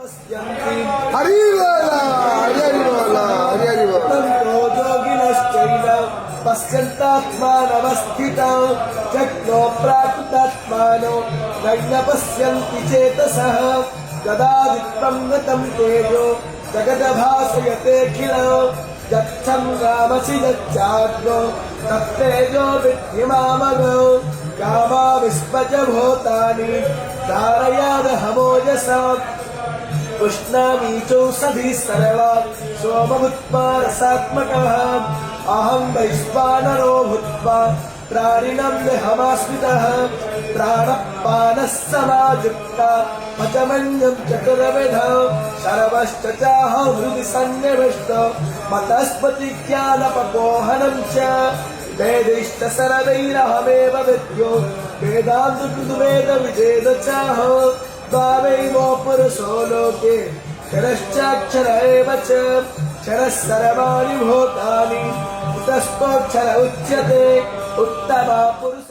हरि बोला हरि बोला हरि बोला योगिनश्चैव पश्यन्तात्मानवस्थितं चक्रो प्राकृतात्मानो नैव पश्यन्ति चेतसः यदादित्यं गतं तेजो जगद्भासयतेऽखिलं यच्छं रामसि यच्चाग्नो तत्तेजो विद्धिमामगो कामाविस्मज भूतानि धारयादहमोजसा उष्णामीचौषधिः सर्वा सोमभूत्वा रसात्मकः अहं वैश्वानरो भूत्वा प्राणिनं देहमाश्रितः प्राणपानः समायुक्ता पचमन्यं चतुर्विधं सर्वश्च चाहं हृदि सन्निविष्टो मतस्पतिज्ञानपपोहनं च वेदैश्च सर्वैरहमेव विद्यो वेदान्तकृतवेदविजेद चाहं द्वावैवो पुरुषो लोके क्षरश्चाक्षर एव च क्षरः सर्वाणि भूतानि तस्माक्षर उच्यते उत्तमा पुरुष।